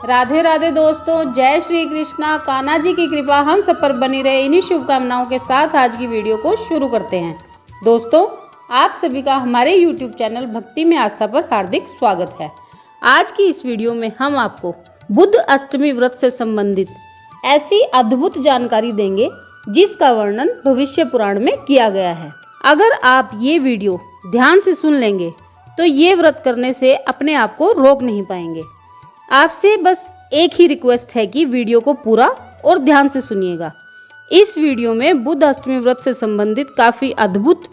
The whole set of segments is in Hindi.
राधे राधे दोस्तों, जय श्री कृष्णा। कान्हा जी की कृपा हम सब पर बनी रहे, इन्हीं शुभकामनाओं के साथ आज की वीडियो को शुरू करते हैं। दोस्तों, आप सभी का हमारे YouTube चैनल भक्ति में आस्था पर हार्दिक स्वागत है। आज की इस वीडियो में हम आपको बुद्ध अष्टमी व्रत से संबंधित ऐसी अद्भुत जानकारी देंगे जिसका वर्णन भविष्य पुराण में किया गया है। अगर आप ये वीडियो ध्यान से सुन लेंगे तो ये व्रत करने से अपने आप को रोक नहीं पाएंगे। आपसे बस एक ही रिक्वेस्ट है कि वीडियो को पूरा और ध्यान से सुनिएगा। इस वीडियो में बुद्ध अष्टमी व्रत से संबंधित काफ़ी अद्भुत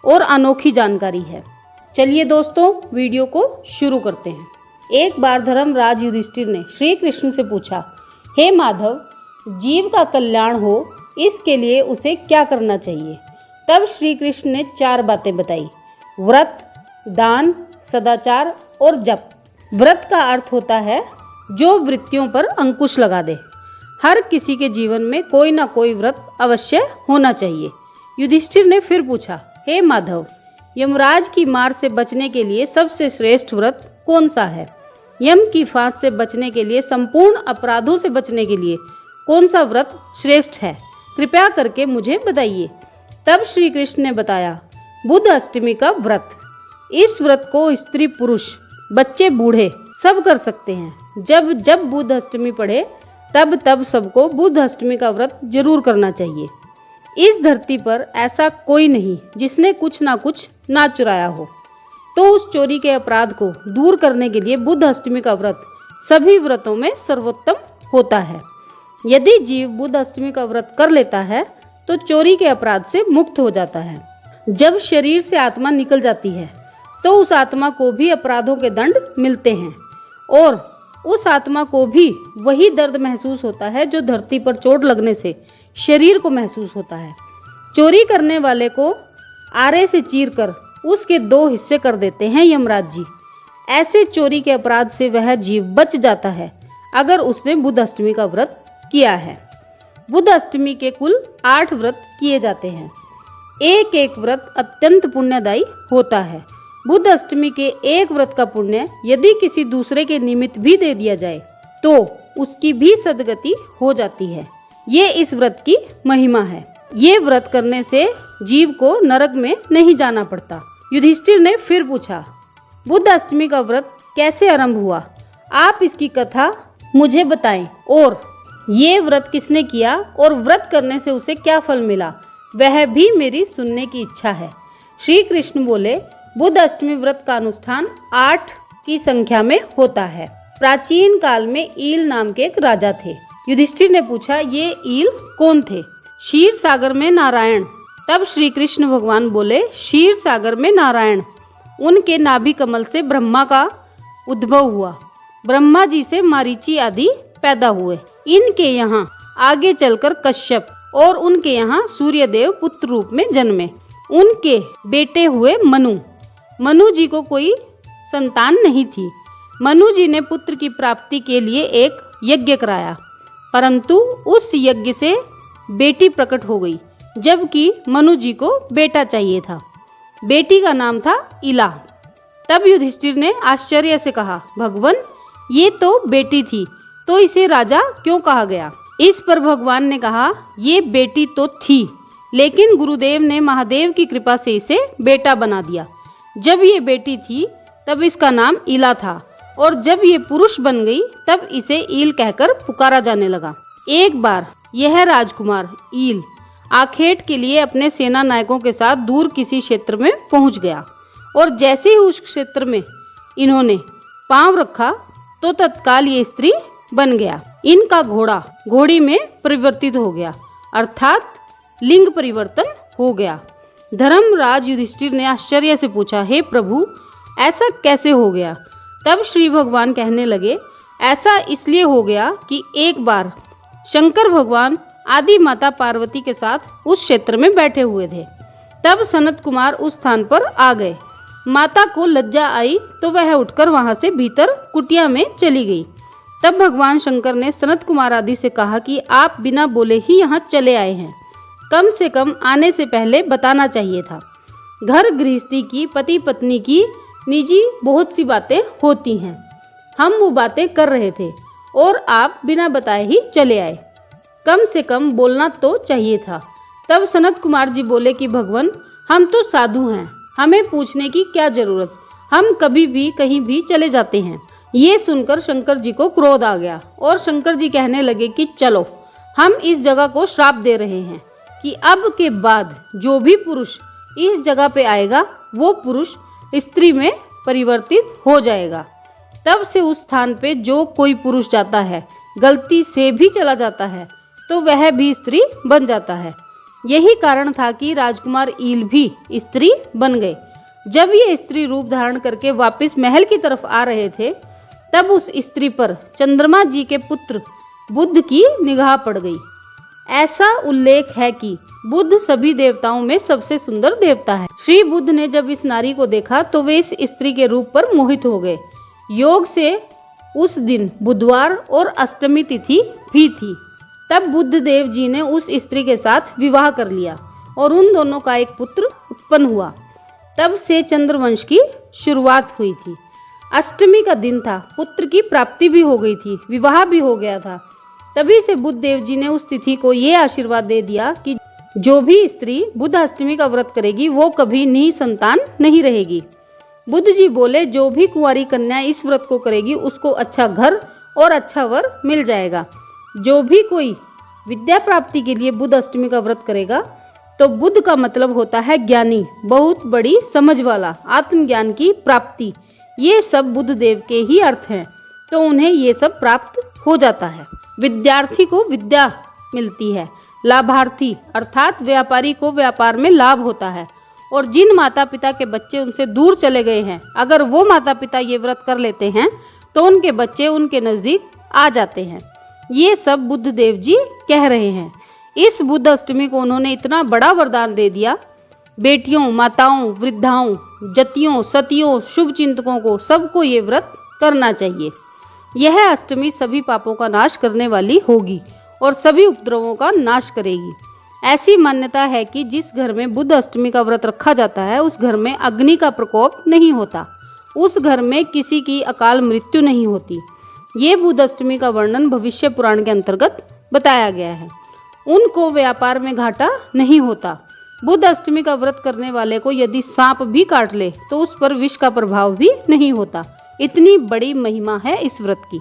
और अनोखी जानकारी है। चलिए दोस्तों, वीडियो को शुरू करते हैं। एक बार धर्मराज युधिष्ठिर ने श्री कृष्ण से पूछा, हे माधव, जीव का कल्याण हो इसके लिए उसे क्या करना चाहिए? तब श्री कृष्ण ने 4 बातें बताई: व्रत, दान, सदाचार और जप। व्रत का अर्थ होता है जो वृत्तियों पर अंकुश लगा दे। हर किसी के जीवन में कोई ना कोई व्रत अवश्य होना चाहिए। युधिष्ठिर ने फिर पूछा, हे माधव, यमराज की मार से बचने के लिए सबसे श्रेष्ठ व्रत कौन सा है? यम की फांस से बचने के लिए, संपूर्ण अपराधों से बचने के लिए कौन सा व्रत श्रेष्ठ है? कृपया करके मुझे बताइए। तब श्री कृष्ण ने बताया, बुद्ध अष्टमी का व्रत। इस व्रत को स्त्री पुरुष, बच्चे बूढ़े सब कर सकते हैं। जब जब बुद्ध अष्टमी पड़े तब तब सबको बुद्ध अष्टमी का व्रत जरूर करना चाहिए। इस धरती पर ऐसा कोई नहीं जिसने कुछ ना चुराया हो, तो उस चोरी के अपराध को दूर करने के लिए बुद्ध अष्टमी का व्रत सभी व्रतों में सर्वोत्तम होता है। यदि जीव बुद्ध अष्टमी का व्रत कर लेता है तो चोरी के अपराध से मुक्त हो जाता है। जब शरीर से आत्मा निकल जाती है तो उस आत्मा को भी अपराधों के दंड मिलते हैं और उस आत्मा को भी वही दर्द महसूस होता है जो धरती पर चोट लगने से शरीर को महसूस होता है। चोरी करने वाले को आरे से चीरकर उसके 2 हिस्से कर देते हैं यमराज जी। ऐसे चोरी के अपराध से वह जीव बच जाता है अगर उसने बुद्ध अष्टमी का व्रत किया है। बुद्ध अष्टमी के कुल 8 व्रत किए जाते हैं। एक एक व्रत अत्यंत पुण्यदायी होता है। बुद्ध अष्टमी के एक व्रत का पुण्य यदि किसी दूसरे के निमित्त भी दे दिया जाए तो उसकी भी सद्गति हो जाती है। ये इस व्रत की महिमा है। ये व्रत करने से जीव को नरक में नहीं जाना पड़ता। युधिष्ठिर ने फिर पूछा, बुद्ध अष्टमी का व्रत कैसे आरंभ हुआ? आप इसकी कथा मुझे बताएं और ये व्रत किसने किया और व्रत करने से उसे क्या फल मिला, वह भी मेरी सुनने की इच्छा है। श्री कृष्ण बोले, बुद्ध अष्टमी व्रत का अनुष्ठान 8 की संख्या में होता है। प्राचीन काल में ईल नाम के एक राजा थे। युधिष्ठिर ने पूछा, ये ईल कौन थे? क्षीर सागर में नारायण। तब श्री कृष्ण भगवान बोले, क्षीर सागर में नारायण, उनके नाभि कमल से ब्रह्मा का उद्भव हुआ। ब्रह्मा जी से मारीची आदि पैदा हुए। इनके यहाँ आगे चलकर कश्यप और उनके यहाँ सूर्यदेव पुत्र रूप में जन्मे। उनके बेटे हुए मनु। मनु जी को कोई संतान नहीं थी। मनु जी ने पुत्र की प्राप्ति के लिए एक यज्ञ कराया, परंतु उस यज्ञ से बेटी प्रकट हो गई, जबकि मनु जी को बेटा चाहिए था। बेटी का नाम था इला। तब युधिष्ठिर ने आश्चर्य से कहा, भगवान, ये तो बेटी थी, तो इसे राजा क्यों कहा गया? इस पर भगवान ने कहा, ये बेटी तो थी, लेकिन गुरुदेव ने महादेव की कृपा से इसे बेटा बना दिया। जब ये बेटी थी तब इसका नाम इला था और जब ये पुरुष बन गई तब इसे ईल कहकर पुकारा जाने लगा। एक बार यह राजकुमार ईल आखेट के लिए अपने सेना नायकों के साथ दूर किसी क्षेत्र में पहुंच गया और जैसे ही उस क्षेत्र में इन्होंने पांव रखा तो तत्काल ये स्त्री बन गया। इनका घोड़ा घोड़ी में परिवर्तित हो गया, अर्थात लिंग परिवर्तन हो गया। धर्मराज युधिष्ठिर ने आश्चर्य से पूछा, हे प्रभु, ऐसा कैसे हो गया? तब श्री भगवान कहने लगे, ऐसा इसलिए हो गया कि एक बार शंकर भगवान आदि माता पार्वती के साथ उस क्षेत्र में बैठे हुए थे। तब सनत कुमार उस स्थान पर आ गए। माता को लज्जा आई तो वह उठकर वहां से भीतर कुटिया में चली गई। तब भगवान शंकर ने सनत कुमार आदि से कहा कि आप बिना बोले ही यहाँ चले आए हैं, कम से कम आने से पहले बताना चाहिए था। घर गृहस्थी की, पति पत्नी की निजी बहुत सी बातें होती हैं। हम वो बातें कर रहे थे और आप बिना बताए ही चले आए। कम से कम बोलना तो चाहिए था। तब सनत कुमार जी बोले कि भगवान, हम तो साधु हैं, हमें पूछने की क्या जरूरत, हम कभी भी कहीं भी चले जाते हैं। ये सुनकर शंकर जी को क्रोध आ गया और शंकर जी कहने लगे कि चलो, हम इस जगह को श्राप दे रहे हैं कि अब के बाद जो भी पुरुष इस जगह पे आएगा वो पुरुष स्त्री में परिवर्तित हो जाएगा। तब से उस स्थान पे जो कोई पुरुष जाता है, गलती से भी चला जाता है, तो वह भी स्त्री बन जाता है। यही कारण था कि राजकुमार ईल भी स्त्री बन गए। जब ये स्त्री रूप धारण करके वापस महल की तरफ आ रहे थे, तब उस स्त्री पर चंद्रमा जी के पुत्र बुद्ध की निगाह पड़ गई। ऐसा उल्लेख है कि बुद्ध सभी देवताओं में सबसे सुंदर देवता है। श्री बुद्ध ने जब इस नारी को देखा तो वे इस स्त्री के रूप पर मोहित हो गए। योग से उस दिन बुधवार और अष्टमी तिथि भी थी। तब बुद्ध देव जी ने उस स्त्री के साथ विवाह कर लिया और उन दोनों का एक पुत्र उत्पन्न हुआ। तब से चंद्रवंश की शुरुआत हुई थी। अष्टमी का दिन था, पुत्र की प्राप्ति भी हो गई थी, विवाह भी हो गया था। तभी से बुद्ध देव जी ने उस तिथि को ये आशीर्वाद दे दिया कि जो भी स्त्री बुद्ध अष्टमी का व्रत करेगी वो कभी निसंतान नहीं रहेगी। बुद्ध जी बोले, जो भी कुंवारी कन्या इस व्रत को करेगी उसको अच्छा घर और अच्छा वर मिल जाएगा। जो भी कोई विद्या प्राप्ति के लिए बुद्ध अष्टमी का व्रत करेगा, तो बुद्ध का मतलब होता है ज्ञानी, बहुत बड़ी समझ वाला, आत्मज्ञान की प्राप्ति। ये सब बुद्ध देव के ही अर्थ हैं, तो उन्हें ये सब प्राप्त हो जाता है। विद्यार्थी को विद्या मिलती है, लाभार्थी अर्थात व्यापारी को व्यापार में लाभ होता है। और जिन माता पिता के बच्चे उनसे दूर चले गए हैं, अगर वो माता पिता ये व्रत कर लेते हैं तो उनके बच्चे उनके नज़दीक आ जाते हैं। ये सब बुद्ध देव जी कह रहे हैं। इस बुद्ध अष्टमी को उन्होंने इतना बड़ा वरदान दे दिया, बेटियों, माताओं, वृद्धाओं, जतियों, सतियों, शुभ चिंतकों को सबको ये व्रत करना चाहिए। यह अष्टमी सभी पापों का नाश करने वाली होगी और सभी उपद्रवों का नाश करेगी। ऐसी मान्यता है कि जिस घर में बुद्ध अष्टमी का व्रत रखा जाता है उस घर में अग्नि का प्रकोप नहीं होता, उस घर में किसी की अकाल मृत्यु नहीं होती। ये बुद्ध अष्टमी का वर्णन भविष्य पुराण के अंतर्गत बताया गया है। उनको व्यापार में घाटा नहीं होता। बुद्ध अष्टमी का व्रत करने वाले को यदि सांप भी काट ले तो उस पर विष का प्रभाव भी नहीं होता। इतनी बड़ी महिमा है इस व्रत की।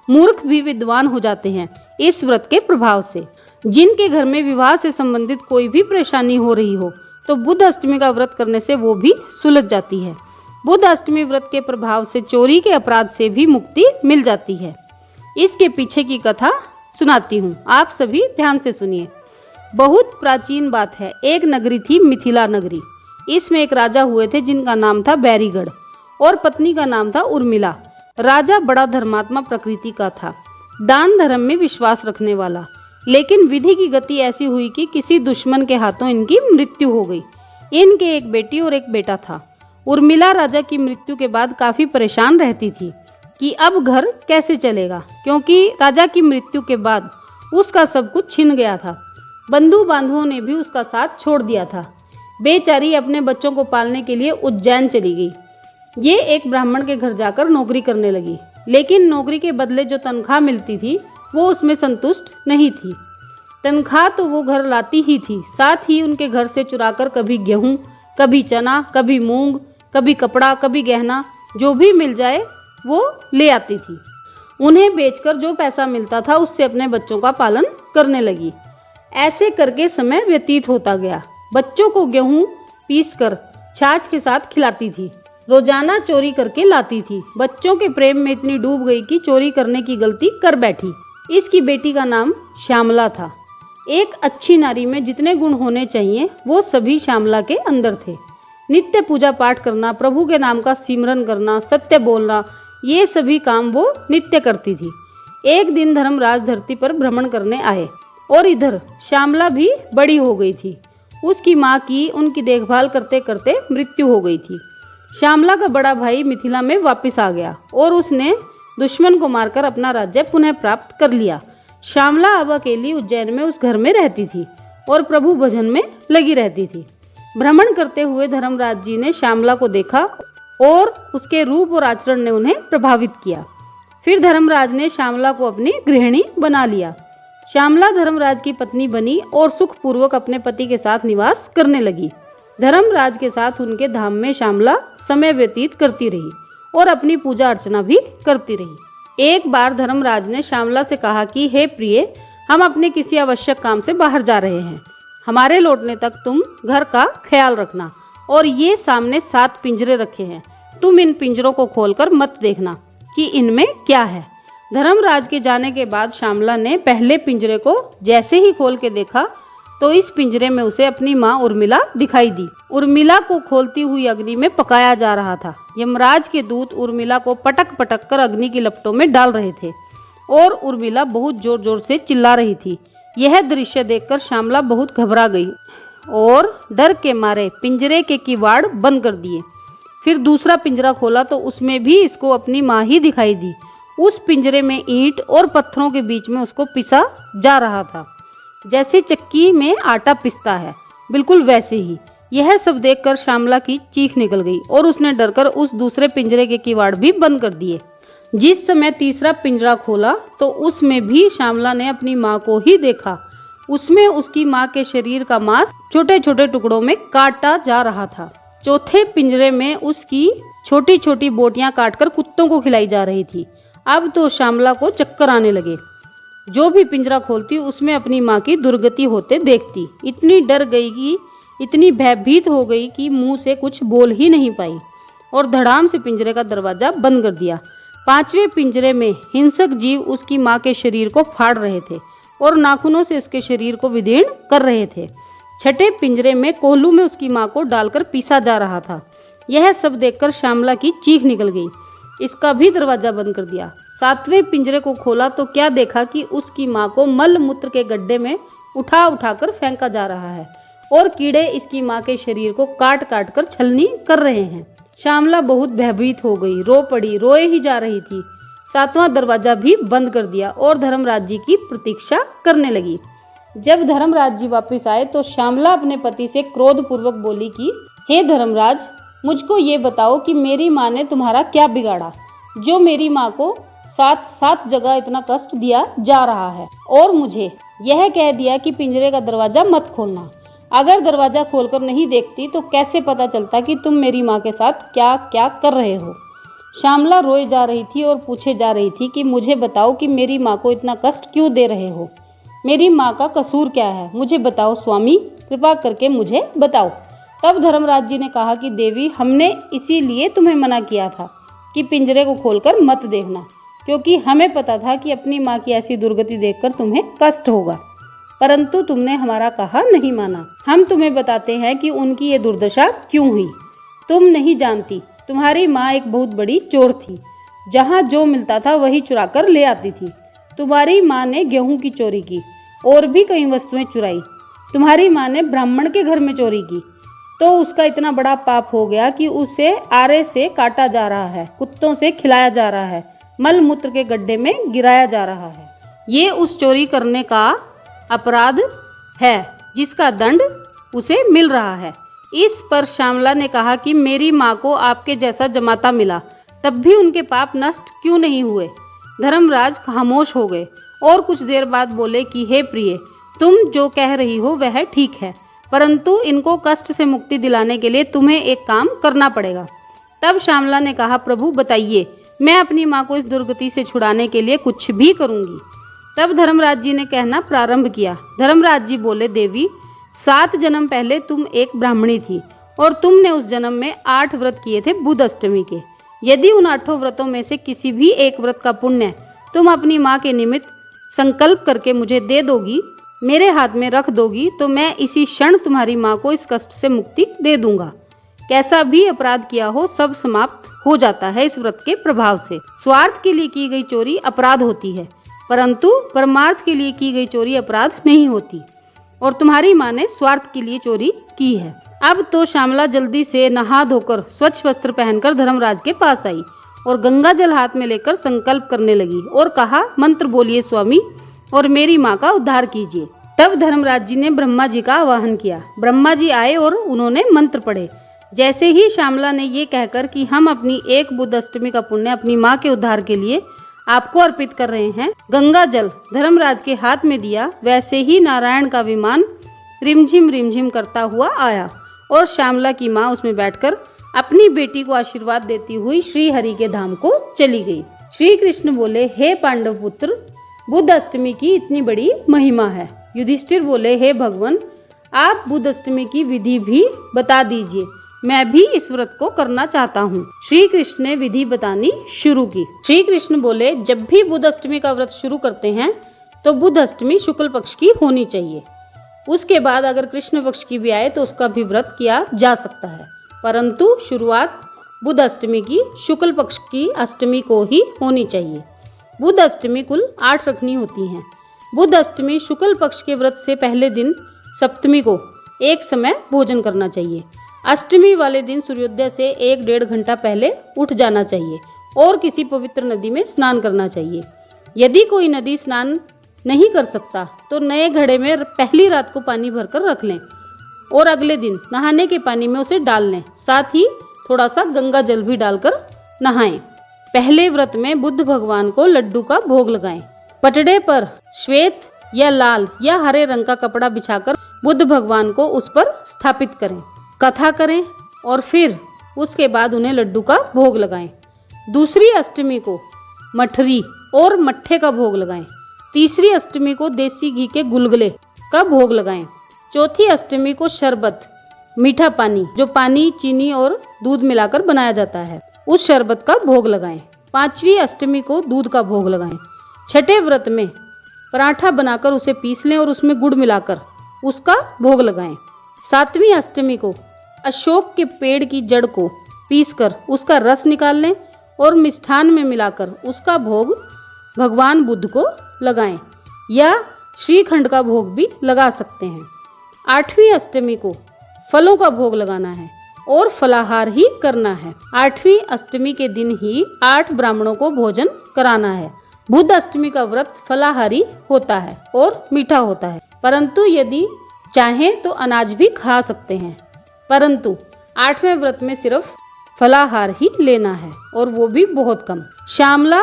मूर्ख भी विद्वान हो जाते हैं इस व्रत के प्रभाव से। जिनके घर में विवाह से संबंधित कोई भी परेशानी हो रही हो तो बुद्ध अष्टमी का व्रत करने से वो भी सुलझ जाती है। बुद्ध अष्टमी व्रत के प्रभाव से चोरी के अपराध से भी मुक्ति मिल जाती है। इसके पीछे की कथा सुनाती हूँ, आप सभी ध्यान से सुनिए। बहुत प्राचीन बात है। एक नगरी थी मिथिला नगरी। इसमें एक राजा हुए थे जिनका नाम था बैरीगढ़ और पत्नी का नाम था उर्मिला। राजा बड़ा धर्मात्मा प्रकृति का था, दान धर्म में विश्वास रखने वाला। लेकिन विधि की गति ऐसी हुई कि किसी दुश्मन के हाथों इनकी मृत्यु हो गई। इनके एक बेटी और एक बेटा था। उर्मिला राजा की मृत्यु के बाद काफी परेशान रहती थी कि अब घर कैसे चलेगा, क्योंकि राजा की मृत्यु के बाद उसका सब कुछ छिन गया था। बंधु बांधवों ने भी उसका साथ छोड़ दिया था। बेचारी अपने बच्चों को पालने के लिए उज्जैन चली गई। ये एक ब्राह्मण के घर जाकर नौकरी करने लगी, लेकिन नौकरी के बदले जो तनख्वाह मिलती थी वो उसमें संतुष्ट नहीं थी। तनख्वाह तो वो घर लाती ही थी, साथ ही उनके घर से चुराकर कभी गेहूं, कभी चना, कभी मूंग, कभी कपड़ा, कभी गहना, जो भी मिल जाए वो ले आती थी। उन्हें बेचकर जो पैसा मिलता था उससे अपने बच्चों का पालन करने लगी। ऐसे करके समय व्यतीत होता गया। बच्चों को गेहूं पीसकर छाछ के साथ खिलाती थी, रोजाना चोरी करके लाती थी। बच्चों के प्रेम में इतनी डूब गई कि चोरी करने की गलती कर बैठी। इसकी बेटी का नाम श्यामला था। एक अच्छी नारी में जितने गुण होने चाहिए वो सभी श्यामला के अंदर थे। नित्य पूजा पाठ करना, प्रभु के नाम का सिमरन करना, सत्य बोलना, ये सभी काम वो नित्य करती थी। एक दिन धर्मराज धरती पर भ्रमण करने आए और इधर श्यामला भी बड़ी हो गई थी। उसकी माँ की उनकी देखभाल करते करते मृत्यु हो गई थी। श्यामला का बड़ा भाई मिथिला में वापस आ गया और उसने दुश्मन को मारकर अपना राज्य पुनः प्राप्त कर लिया। श्यामला अब अकेली उज्जैन में उस घर में रहती थी और प्रभु भजन में लगी रहती थी। भ्रमण करते हुए धर्मराज जी ने श्यामला को देखा और उसके रूप और आचरण ने उन्हें प्रभावित किया। फिर धर्मराज ने श्यामला को अपनी गृहिणी बना लिया। श्यामला धर्मराज की पत्नी बनी और सुखपूर्वक अपने पति के साथ निवास करने लगी। धर्मराज के साथ उनके धाम में श्यामला समय व्यतीत करती रही और अपनी पूजा अर्चना भी करती रही। एक बार धर्मराज ने श्यामला से कहा कि हे प्रिय, हम अपने किसी आवश्यक काम से बाहर जा रहे हैं। हमारे लौटने तक तुम घर का ख्याल रखना। और ये सामने 7 पिंजरे रखे हैं, तुम इन पिंजरों को खोलकर मत देखना कि इनमें क्या है। धर्मराज के जाने के बाद श्यामला ने पहले पिंजरे को जैसे ही खोल के देखा तो इस पिंजरे में उसे अपनी माँ उर्मिला दिखाई दी। उर्मिला को खोलती हुई अग्नि में पकाया जा रहा था। यमराज के दूत उर्मिला को पटक पटक कर अग्नि की लपटों में डाल रहे थे और उर्मिला बहुत जोर जोर से चिल्ला रही थी। यह दृश्य देखकर श्यामला बहुत घबरा गई और डर के मारे पिंजरे के किवाड़ बंद कर दिए। फिर दूसरा पिंजरा खोला तो उसमें भी इसको अपनी माँ ही दिखाई दी। उस पिंजरे में ईंट और पत्थरों के बीच में उसको पिसा जा रहा था, जैसे चक्की में आटा पिसता है, बिल्कुल वैसे ही। यह सब देखकर श्यामला की चीख निकल गई और उसने डरकर उस दूसरे पिंजरे के किवाड़ भी बंद कर दिए। जिस समय तीसरा पिंजरा खोला तो उसमें भी श्यामला ने अपनी माँ को ही देखा। उसमें उसकी माँ के शरीर का मांस छोटे छोटे टुकड़ों में काटा जा रहा था। चौथे पिंजरे में उसकी छोटी छोटी बोटियां काटकर कुत्तों को खिलाई जा रही थी। अब तो श्यामला को चक्कर आने लगे। जो भी पिंजरा खोलती उसमें अपनी माँ की दुर्गति होते देखती। इतनी डर गई कि इतनी भयभीत हो गई कि मुंह से कुछ बोल ही नहीं पाई और धड़ाम से पिंजरे का दरवाजा बंद कर दिया। 5वें पिंजरे में हिंसक जीव उसकी माँ के शरीर को फाड़ रहे थे और नाखूनों से उसके शरीर को विदीर्ण कर रहे थे। 6ठे पिंजरे में कोल्हू में उसकी माँ को डालकर पीसा जा रहा था। यह सब देखकर श्यामला की चीख निकल गई। इसका भी दरवाजा बंद कर दिया। 7वें पिंजरे को खोला तो क्या देखा कि उसकी माँ को मल मूत्र के गड्ढे में उठा उठाकर फेंका जा रहा है और कीड़े इसकी माँ के शरीर को काट काट कर छलनी कर रहे हैं। श्यामला बहुत भयभीत हो गई, रो पड़ी, रोए ही जा रही थी। 7वां दरवाजा भी बंद कर दिया और धर्मराज जी की प्रतीक्षा करने लगी। जब धर्मराज जी वापस आए तो श्यामला अपने पति से क्रोधपूर्वक बोली कि हे धर्मराज, मुझको ये बताओ कि मेरी माँ ने तुम्हारा क्या बिगाड़ा, जो मेरी माँ को 7 जगह इतना कष्ट दिया जा रहा है और मुझे यह कह दिया कि पिंजरे का दरवाजा मत खोलना। अगर दरवाजा खोलकर नहीं देखती तो कैसे पता चलता कि तुम मेरी माँ के साथ क्या क्या कर रहे हो। श्यामला रोए जा रही थी और पूछे जा रही थी कि मुझे बताओ कि मेरी माँ को इतना कष्ट क्यों दे रहे हो, मेरी माँ का कसूर क्या है, मुझे बताओ स्वामी, कृपा करके मुझे बताओ। तब धर्मराज जी ने कहा कि देवी, हमने इसीलिए तुम्हें मना किया था कि पिंजरे को खोलकर मत देखना, क्योंकि हमें पता था कि अपनी माँ की ऐसी दुर्गति देखकर तुम्हें कष्ट होगा, परंतु तुमने हमारा कहा नहीं माना। हम तुम्हें बताते हैं कि उनकी ये दुर्दशा क्यों हुई। तुम नहीं जानती, तुम्हारी माँ एक बहुत बड़ी चोर थी, जहाँ जो मिलता था वही चुरा कर ले आती थी। तुम्हारी माँ ने गेहूं की चोरी की और भी कई वस्तुएं चुराई। तुम्हारी माँ ने ब्राह्मण के घर में चोरी की तो उसका इतना बड़ा पाप हो गया कि उसे आरे से काटा जा रहा है, कुत्तों से खिलाया जा रहा है, मल मूत्र के गड्ढे में गिराया जा रहा है। ये उस चोरी करने का अपराध है जिसका दंड उसे मिल रहा है। इस पर श्यामला ने कहा कि मेरी माँ को आपके जैसा जमाता मिला, तब भी उनके पाप नष्ट क्यों नहीं हुए। धर्मराज खामोश हो गए और कुछ देर बाद बोले कि हे प्रिय, तुम जो कह रही हो वह ठीक है, परंतु इनको कष्ट से मुक्ति दिलाने के लिए तुम्हें एक काम करना पड़ेगा। तब श्यामला ने कहा, प्रभु बताइए, मैं अपनी माँ को इस दुर्गति से छुड़ाने के लिए कुछ भी करूंगी। तब धर्मराज जी ने कहना प्रारंभ किया। धर्मराज जी बोले, देवी, 7 जन्म पहले तुम एक ब्राह्मणी थी और तुमने उस जन्म में 8 व्रत किए थे बुध अष्टमी के। यदि उन 8 व्रतों में से किसी भी एक व्रत का पुण्य तुम अपनी माँ के निमित्त संकल्प करके मुझे दे दोगी, मेरे हाथ में रख दोगी, तो मैं इसी क्षण तुम्हारी माँ को इस कष्ट से मुक्ति दे दूंगा। कैसा भी अपराध किया हो सब समाप्त हो जाता है इस व्रत के प्रभाव से। स्वार्थ के लिए की गई चोरी अपराध होती है, परंतु परमार्थ के लिए की गई चोरी अपराध नहीं होती, और तुम्हारी माँ ने स्वार्थ के लिए चोरी की है। अब तो श्यामला जल्दी से नहा धोकर स्वच्छ वस्त्र पहनकर धर्मराज के पास आई और गंगा जल हाथ में लेकर संकल्प करने लगी और कहा, मंत्र बोलिए स्वामी और मेरी माँ का उद्धार कीजिए। तब धर्मराज जी ने ब्रह्मा जी का आवाहन किया। ब्रह्मा जी आए और उन्होंने मंत्र पढ़े। जैसे ही श्यामला ने ये कहकर कि हम अपनी एक बुध अष्टमी का पुण्य अपनी माँ के उद्धार के लिए आपको अर्पित कर रहे हैं। गंगा जल धर्मराज के हाथ में दिया, वैसे ही नारायण का विमान रिमझिम करता हुआ आया और श्यामला की माँ उसमें बैठकर अपनी बेटी को आशीर्वाद देती हुई श्री हरि के धाम को चली गई। श्री कृष्ण बोले, हे पांडव पुत्र, बुद्ध अष्टमी की इतनी बड़ी महिमा है। युधिष्ठिर बोले, हे भगवान, आप बुद्ध अष्टमी की विधि भी बता दीजिए, मैं भी इस व्रत को करना चाहता हूँ। श्री कृष्ण ने विधि बतानी शुरू की। श्री कृष्ण बोले, जब भी बुद्ध अष्टमी का व्रत शुरू करते हैं तो बुद्ध अष्टमी शुक्ल पक्ष की होनी चाहिए। उसके बाद अगर कृष्ण पक्ष की भी आए तो उसका भी व्रत किया जा सकता है, परंतु शुरुआत बुद्ध अष्टमी की शुक्ल पक्ष की अष्टमी को ही होनी चाहिए। बुद्ध अष्टमी कुल 8 रखनी होती हैं। बुद्ध अष्टमी शुक्ल पक्ष के व्रत से पहले दिन सप्तमी को एक समय भोजन करना चाहिए। अष्टमी वाले दिन सूर्योदय से 1-1.5 घंटा पहले उठ जाना चाहिए और किसी पवित्र नदी में स्नान करना चाहिए। यदि कोई नदी स्नान नहीं कर सकता तो नए घड़े में पहली रात को पानी भरकर रख लें और अगले दिन नहाने के पानी में उसे डाल लें। साथ ही थोड़ा सा गंगा जल भी डालकर नहाएं। पहले व्रत में बुद्ध भगवान को लड्डू का भोग लगाएं। पटड़े पर श्वेत या लाल या हरे रंग का कपड़ा बिछाकर बुद्ध भगवान को उस पर स्थापित करें, कथा करें और फिर उसके बाद उन्हें लड्डू का भोग लगाएं। दूसरी अष्टमी को मठरी और मट्ठे का भोग लगाएं। तीसरी अष्टमी को देसी घी के गुलगुले का भोग लगाएं। चौथी अष्टमी को शरबत, मीठा पानी, जो पानी, चीनी और दूध मिलाकर बनाया जाता है, उस शरबत का भोग लगाएं। पांचवी अष्टमी को दूध का भोग लगाएं। छठे व्रत में पराठा बनाकर उसे पीस लें और उसमें गुड़ मिलाकर उसका भोग लगाएं। सातवीं अष्टमी को अशोक के पेड़ की जड़ को पीसकर उसका रस निकाल लें और मिष्ठान में मिलाकर उसका भोग भगवान बुद्ध को लगाएं या श्रीखंड का भोग भी लगा सकते हैं। आठवीं अष्टमी को फलों का भोग लगाना है और फलाहार ही करना है। आठवीं अष्टमी के दिन ही 8 ब्राह्मणों को भोजन कराना है। बुद्ध अष्टमी का व्रत फलाहारी होता है और मीठा होता है, परंतु यदि चाहें तो अनाज भी खा सकते हैं, परंतु 8वें व्रत में सिर्फ फलाहार ही लेना है और वो भी बहुत कम। श्यामला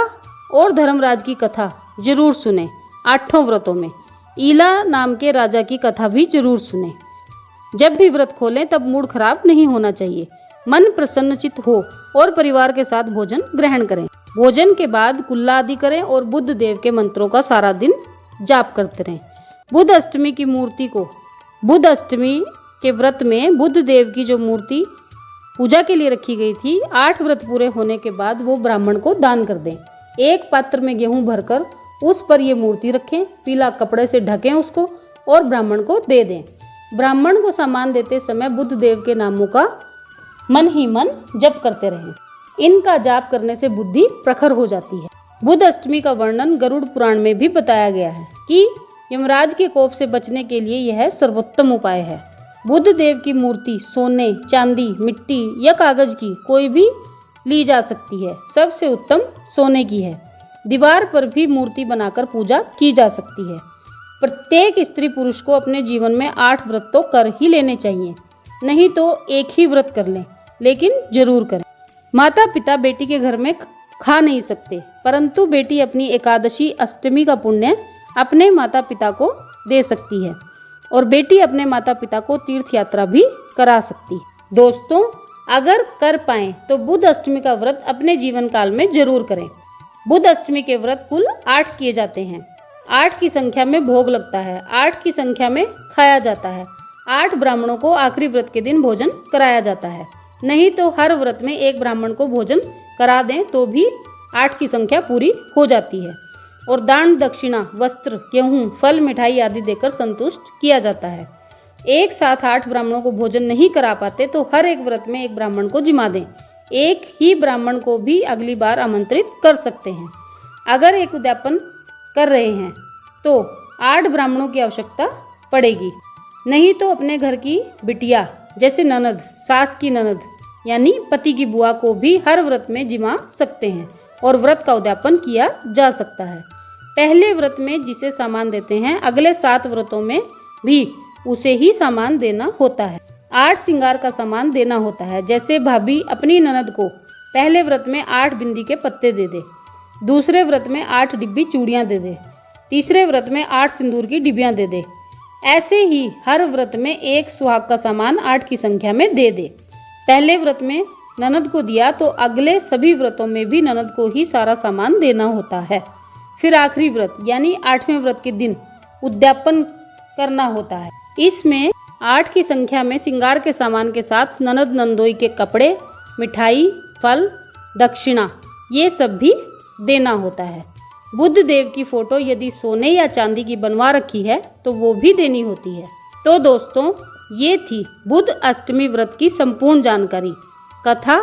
और धर्मराज की कथा जरूर सुने। 8 व्रतों में ईला नाम के राजा की कथा भी जरूर सुने। जब भी व्रत खोलें तब मूड खराब नहीं होना चाहिए, मन प्रसन्नचित हो और परिवार के साथ भोजन ग्रहण करें। भोजन के बाद कुल्ला आदि करें और बुद्ध देव के मंत्रों का सारा दिन जाप करते रहें। बुद्ध अष्टमी की मूर्ति को, बुद्ध अष्टमी के व्रत में बुद्ध देव की जो मूर्ति पूजा के लिए रखी गई थी, 8 व्रत पूरे होने के बाद वो ब्राह्मण को दान कर दें। एक पात्र में गेहूं भरकर उस पर ये मूर्ति रखें, पीला कपड़े से ढकें उसको और ब्राह्मण को दे दें। ब्राह्मण को सामान देते समय बुद्ध देव के नामों का मन ही मन जप करते रहें। इनका जाप करने से बुद्धि प्रखर हो जाती है। बुद्ध अष्टमी का वर्णन गरुड़ पुराण में भी बताया गया है कि यमराज के कोप से बचने के लिए यह सर्वोत्तम उपाय है। बुद्ध देव की मूर्ति सोने, चांदी, मिट्टी या कागज की कोई भी ली जा सकती है। सबसे उत्तम सोने की है। दीवार पर भी मूर्ति बनाकर पूजा की जा सकती है। प्रत्येक स्त्री पुरुष को अपने जीवन में 8 व्रत तो कर ही लेने चाहिए, नहीं तो एक ही व्रत कर लें, लेकिन जरूर करें। माता पिता बेटी के घर में खा नहीं सकते, परंतु बेटी अपनी एकादशी अष्टमी का पुण्य अपने माता पिता को दे सकती है और बेटी अपने माता पिता को तीर्थ यात्रा भी करा सकती है। दोस्तों, अगर कर पाएं तो बुद्ध अष्टमी का व्रत अपने जीवन काल में जरूर करें। बुद्ध अष्टमी के व्रत कुल 8 किए जाते हैं। 8 की संख्या में भोग लगता है, 8 की संख्या में खाया जाता है। 8 ब्राह्मणों को आखिरी व्रत के दिन भोजन कराया जाता है। नहीं तो हर व्रत में एक ब्राह्मण को भोजन करा दें तो भी 8 की संख्या पूरी हो जाती है और दान, दक्षिणा, वस्त्र, गेहूं, फल, मिठाई आदि देकर संतुष्ट किया जाता है। एक साथ 8 ब्राह्मणों को भोजन नहीं करा पाते तो हर एक व्रत में एक ब्राह्मण को जिमा दें। एक ही ब्राह्मण को भी अगली बार आमंत्रित कर सकते हैं। अगर एक उद्यापन कर रहे हैं तो 8 ब्राह्मणों की आवश्यकता पड़ेगी। नहीं तो अपने घर की बिटिया जैसे ननद, सास की ननद यानी पति की बुआ को भी हर व्रत में जिमा सकते हैं और व्रत का उद्यापन किया जा सकता है। पहले व्रत में जिसे सामान देते हैं, अगले 7 व्रतों में भी उसे ही सामान देना होता है। 8 श्रृंगार का सामान देना होता है। जैसे भाभी अपनी ननद को पहले व्रत में 8 बिंदी के पत्ते दे दे, दूसरे व्रत में 8 डिब्बी चूड़ियाँ दे दे। तीसरे व्रत में 8 सिंदूर की डिब्बियाँ दे दे। ऐसे ही हर व्रत में एक सुहाग का सामान 8 की संख्या में दे दे। पहले व्रत में ननद को दिया तो अगले सभी व्रतों में भी ननद को ही सारा सामान देना होता है। फिर आखिरी व्रत यानी 8वें व्रत के दिन उद्यापन करना होता है। इसमें 8 की संख्या में श्रृंगार के सामान के साथ ननद नंदोई के कपड़े, मिठाई, फल, दक्षिणा ये सब भी देना होता है। बुद्ध देव की फोटो यदि सोने या चांदी की बनवा रखी है तो वो भी देनी होती है। तो दोस्तों, ये थी बुद्ध अष्टमी व्रत की संपूर्ण जानकारी, कथा,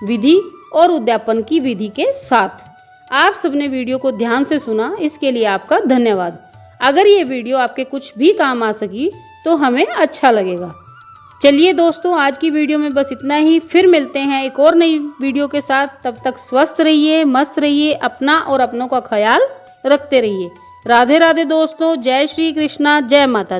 विधि और उद्यापन की विधि के साथ। आप सबने वीडियो को ध्यान से सुना, इसके लिए आपका धन्यवाद। अगर ये वीडियो आपके कुछ भी काम आ सकी तो हमें अच्छा लगेगा। चलिए दोस्तों, आज की वीडियो में बस इतना ही। फिर मिलते हैं एक और नई वीडियो के साथ। तब तक स्वस्थ रहिए, मस्त रहिए, अपना और अपनों का ख्याल रखते रहिए। राधे राधे दोस्तों, जय श्री कृष्णा, जय माता दी।